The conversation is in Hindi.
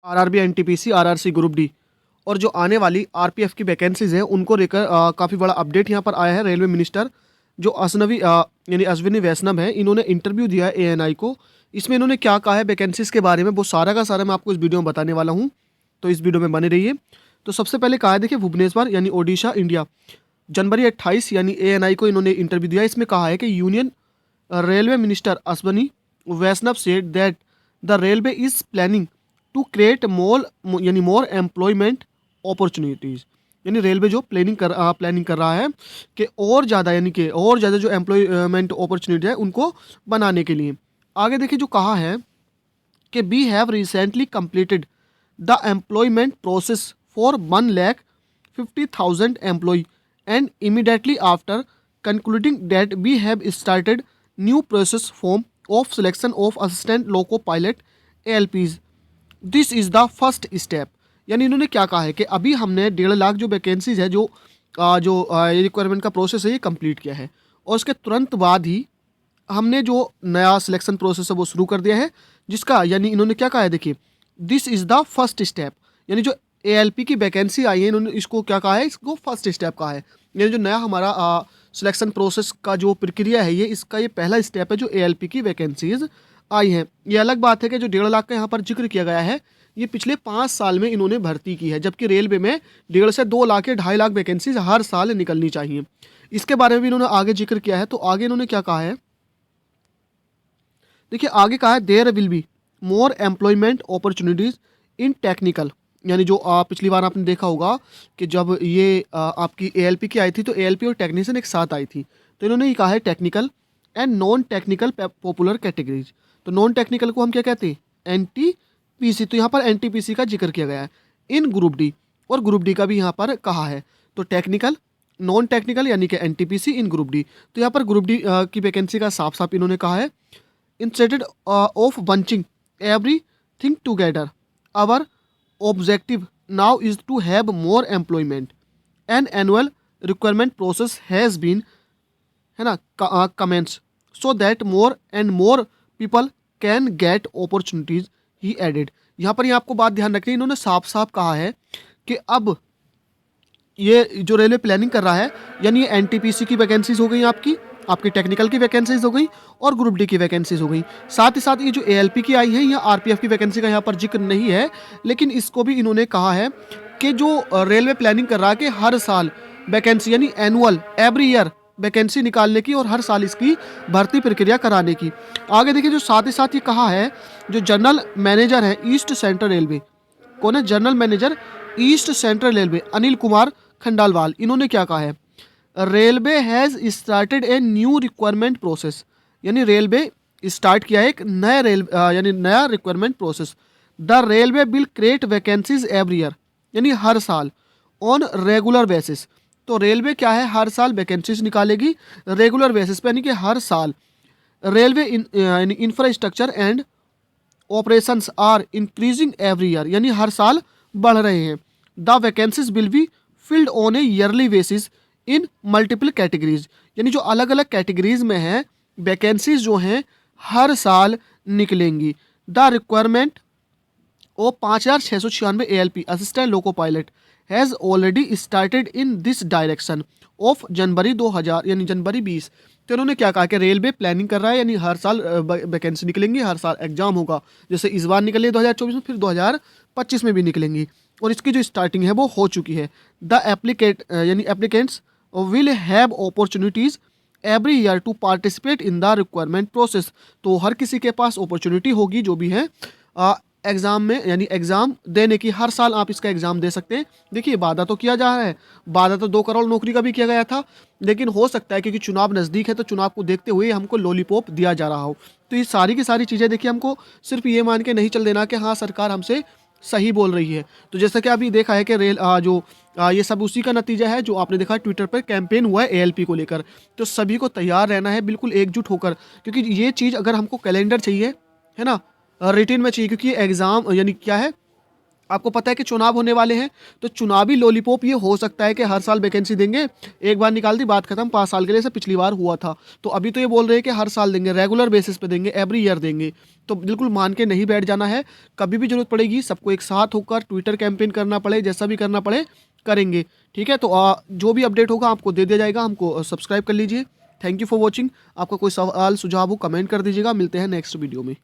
RRB, NTPC, RRC, group D और जो आने वाली आरपीएफ की वैकेंसीज हैं उनको लेकर काफ़ी बड़ा अपडेट यहाँ पर आया है। रेलवे मिनिस्टर जो यानी अश्विनी वैष्णव है, इन्होंने इंटरव्यू दिया है एएनआई को। इसमें इन्होंने क्या कहा है वैकेंसीज के बारे में, वो सारा का सारा मैं आपको इस वीडियो में बताने वाला हूँ, तो इस वीडियो में बने रहिए। तो सबसे पहले कहा है, देखिए, भुवनेश्वर यानी ओडिशा, इंडिया, जनवरी 28 यानी एएनआई को इन्होंने इंटरव्यू दिया। इसमें कहा है कि union railway minister Ashwini Vaishnaw said that the railway is planning to create more employment opportunities. यानी रेलवे जो प्लानिंग कर रहा है कि और ज़्यादा, यानी कि और ज़्यादा जो एम्प्लॉयमेंट अपॉर्चुनिटी है उनको बनाने के लिए। आगे देखिए जो कहा है कि we have recently completed the employment process for 1,50,000 employ and immediately after concluding that we have started new process form of selection of assistant loco pilot ALPs. This is the first step. यानी इन्होंने क्या कहा है कि अभी हमने 1.5 लाख जो वैकेंसीज है, जो ये रिक्वायरमेंट का प्रोसेस है, ये कंप्लीट किया है और उसके तुरंत बाद ही हमने जो नया सिलेक्शन प्रोसेस है वो शुरू कर दिया है, जिसका यानी इन्होंने क्या कहा है, देखिए, this is the first step. यानी जो एएलपी की वैकेंसी आई है, इन्होंने इसको क्या कहा है, इसको फर्स्ट स्टेप कहा है। यानी जो नया हमारा सिलेक्शन प्रोसेस का जो प्रक्रिया है, ये पहला स्टेप है जो एएलपी की वैकेंसीज आई हैं। ये अलग बात है कि जो 1.5 लाख का यहाँ पर जिक्र किया गया है, ये पिछले 5 साल में इन्होंने भर्ती की है, जबकि रेलवे में 1.5 से 2 लाख या 2.5 लाख वैकेंसीज हर साल निकलनी चाहिए। इसके बारे में भी इन्होंने आगे जिक्र किया है। तो आगे इन्होंने क्या कहा है, देखिए आगे कहा है, there will be more employment opportunities in technical. यानी जो पिछली बार आपने देखा होगा कि जब ये आपकी एएलपी की आई थी तो एएलपी और टेक्नीशियन एक साथ आई थी, तो इन्होंने ये कहा है technical and non technical popular categories. तो नॉन टेक्निकल को हम क्या कहते हैं, एनटीपीसी। तो यहाँ पर एनटीपीसी का जिक्र किया गया है। इन ग्रुप डी, और ग्रुप डी का भी यहाँ पर कहा है। तो टेक्निकल, नॉन टेक्निकल यानी कि एनटीपीसी, इन ग्रुप डी। तो यहाँ पर ग्रुप डी की वैकेंसी का साफ साफ इन्होंने कहा है, instead of bunching everything together, our objective now is to have more employment. An annual requirement process has been, है ना, commenced so that more and more people can get opportunities, he added. यहाँ पर ये आपको बात ध्यान रखनी है, इन्होंने साफ साफ कहा है कि अब ये जो रेलवे प्लानिंग कर रहा है, यानी ये एनटीपीसी की वैकेंसीज हो गई आपकी टेक्निकल की वैकेंसीज हो गई और ग्रुप डी की वैकेंसीज हो गई। साथ ही साथ ये जो एएलपी की आई है, ये आरपीएफ की वैकेंसी का यहाँ पर जिक्र नहीं है, लेकिन इसको भी इन्होंने कहा है कि जो रेलवे प्लानिंग कर रहा है कि हर साल वैकेंसी, यानी एनुअल, एवरी ईयर वैकेंसी निकालने की और हर साल इसकी भर्ती प्रक्रिया कराने की। आगे देखिए जो साथ ही साथ ये कहा है, जो जनरल मैनेजर है ईस्ट सेंट्रल रेलवे, कौन है, general manager East Central Railway Anil Kumar Khandelwal, इन्होंने क्या कहा है, railway has started a new requirement process. यानी रेलवे स्टार्ट किया है एक नया requirement process. The railway will create vacancies every year, यानी हर साल, ऑन रेगुलर बेसिस। तो रेलवे क्या है, हर साल वैकेंसीज निकालेगी रेगुलर बेसिस पे, यानी कि हर साल। Railway infrastructure and operations are increasing every year, यानी हर साल बढ़ रहे हैं। The vacancies will be filled on a yearly basis in multiple categories, यानी जो अलग अलग कैटेगरीज में हैं वैकेंसीज जो हैं हर साल निकलेंगी। The requirement of 5,696 ALP assistant loco pilot has already started in this direction of January 2000, यानी जनवरी 20। तो इन्होंने क्या कहा कि रेलवे प्लानिंग कर रहा है, यानी हर साल वैकेंसी निकलेंगी, हर साल एग्जाम होगा। जैसे इस बार निकली 2024 में, फिर 2025 में भी निकलेंगी, और इसकी जो स्टार्टिंग है वो हो चुकी है। The applicants will have opportunities every year to participate in the requirement process. तो हर किसी के पास अपॉर्चुनिटी होगी जो भी है एग्ज़ाम में, यानी एग्ज़ाम देने की। हर साल आप इसका एग्ज़ाम दे सकते हैं। देखिए वादा तो किया जा रहा है, वादा तो 2 करोड़ नौकरी का भी किया गया था, लेकिन हो सकता है क्योंकि चुनाव नज़दीक है तो चुनाव को देखते हुए हमको लॉलीपॉप दिया जा रहा हो। तो ये सारी की सारी चीज़ें देखिए, हमको सिर्फ ये मान के नहीं चल देना कि हाँ सरकार हमसे सही बोल रही है। तो जैसा कि अभी देखा है कि ये सब उसी का नतीजा है जो आपने देखा ट्विटर पर कैंपेन हुआ है एएलपी को लेकर। तो सभी को तैयार रहना है, बिल्कुल एकजुट होकर, क्योंकि ये चीज़ अगर हमको कैलेंडर चाहिए, है ना, रिटेन में चाहिए, क्योंकि एग्ज़ाम यानी क्या है, आपको पता है कि चुनाव होने वाले हैं, तो चुनावी लॉलीपॉप ये हो सकता है कि हर साल वैकेंसी देंगे, एक बार निकाल दी बात खत्म, 5 साल के लिए, ऐसा पिछली बार हुआ था। तो अभी तो ये बोल रहे हैं कि हर साल देंगे, रेगुलर बेसिस पे देंगे, एवरी ईयर देंगे। तो बिल्कुल मान के नहीं बैठ जाना है, कभी भी ज़रूरत पड़ेगी सबको एक साथ होकर ट्विटर कैंपेन करना पड़े, जैसा भी करना पड़े करेंगे, ठीक है? तो जो भी अपडेट होगा आपको दे दिया जाएगा, हमको सब्सक्राइब कर लीजिए। Thank you for watching. आपका कोई सवाल सुझाव हो कमेंट कर दीजिएगा, मिलते हैं नेक्स्ट वीडियो में।